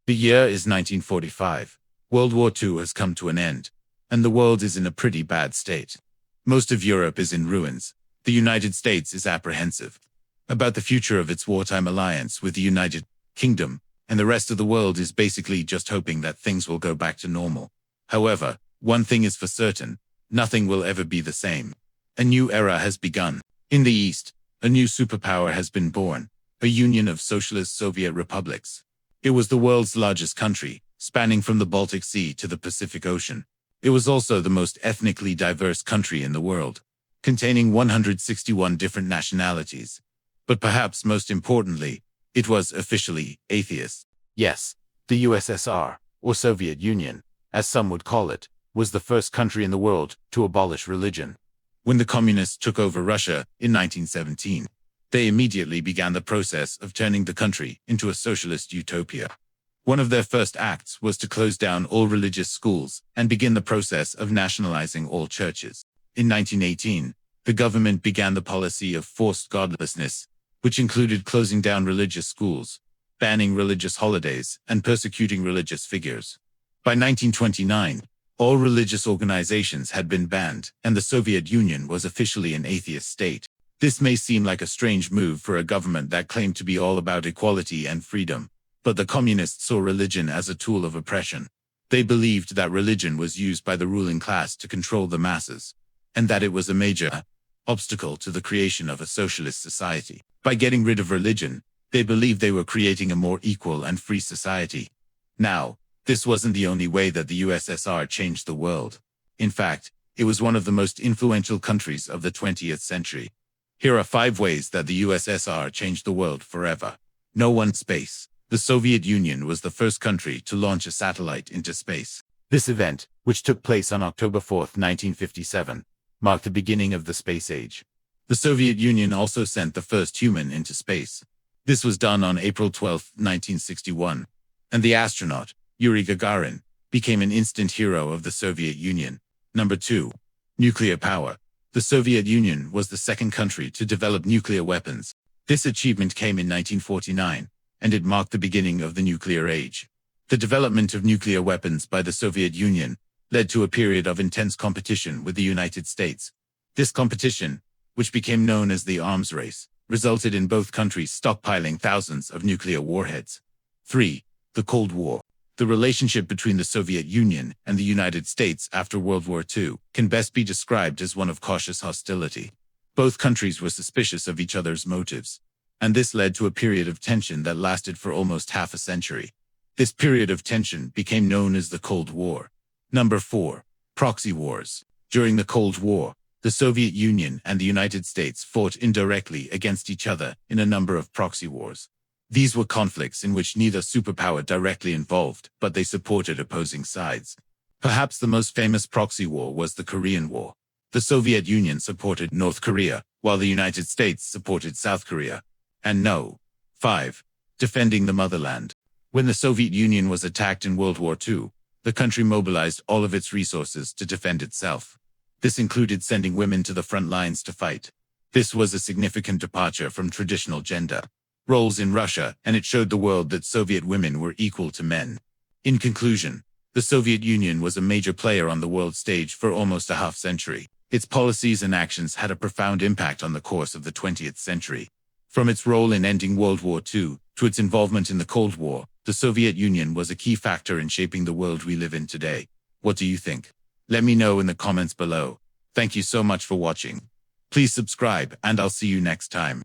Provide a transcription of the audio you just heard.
The year is 1945. World War II has come to an end, and the world is in a pretty bad state. Most of Europe is in ruins. The United States is apprehensive about the future of its wartime alliance with the United Kingdom, and the rest of the world is basically just hoping that things will go back to normal. However, one thing is for certain: nothing will ever be the same. A new era has begun. In the East, a new superpower has been born, a union of socialist Soviet republics. It was the world's largest country, spanning from the Baltic Sea to the Pacific Ocean. It was also the most ethnically diverse country in the world, containing 161 different nationalities. But perhaps most importantly, it was officially atheist. Yes, the USSR, or Soviet Union, as some would call it, was the first country in the world to abolish religion. When the communists took over Russia in 1917, they immediately began the process of turning the country into a socialist utopia. One of their first acts was to close down all religious schools and begin the process of nationalizing all churches. In 1918, the government began the policy of forced godlessness, which included closing down religious schools, banning religious holidays, and persecuting religious figures. By 1929, all religious organizations had been banned, and the Soviet Union was officially an atheist state. This may seem like a strange move for a government that claimed to be all about equality and freedom, but the communists saw religion as a tool of oppression. They believed that religion was used by the ruling class to control the masses, and that it was a major obstacle to the creation of a socialist society. By getting rid of religion, they believed they were creating a more equal and free society. Now, this wasn't the only way that the USSR changed the world. In fact, it was one of the most influential countries of the 20th century. Here are 5 ways that the USSR changed the world forever. No. 1. Space. The Soviet Union was the first country to launch a satellite into space. This event, which took place on October 4, 1957, marked the beginning of the space age. The Soviet Union also sent the first human into space. This was done on April 12, 1961, and the astronaut, Yuri Gagarin, became an instant hero of the Soviet Union. Number 2. Nuclear power. The Soviet Union was the second country to develop nuclear weapons. This achievement came in 1949, and it marked the beginning of the nuclear age. The development of nuclear weapons by the Soviet Union led to a period of intense competition with the United States. This competition, which became known as the arms race, resulted in both countries stockpiling thousands of nuclear warheads. 3. The Cold War. The relationship between the Soviet Union and the United States after World War II can best be described as one of cautious hostility. Both countries were suspicious of each other's motives, and this led to a period of tension that lasted for almost half a century. This period of tension became known as the Cold War. Number 4. Proxy wars. During the Cold War, the Soviet Union and the United States fought indirectly against each other in a number of proxy wars. These were conflicts in which neither superpower directly involved, but they supported opposing sides. Perhaps the most famous proxy war was the Korean War. The Soviet Union supported North Korea, while the United States supported South Korea. And no. 5. Defending the motherland. When the Soviet Union was attacked in World War II, the country mobilized all of its resources to defend itself. This included sending women to the front lines to fight. This was a significant departure from traditional gender roles in Russia, and it showed the world that Soviet women were equal to men. In conclusion, the Soviet Union was a major player on the world stage for almost a half-century. Its policies and actions had a profound impact on the course of the 20th century. From its role in ending World War II to its involvement in the Cold War, the Soviet Union was a key factor in shaping the world we live in today. What do you think? Let me know in the comments below. Thank you so much for watching. Please subscribe, and I'll see you next time.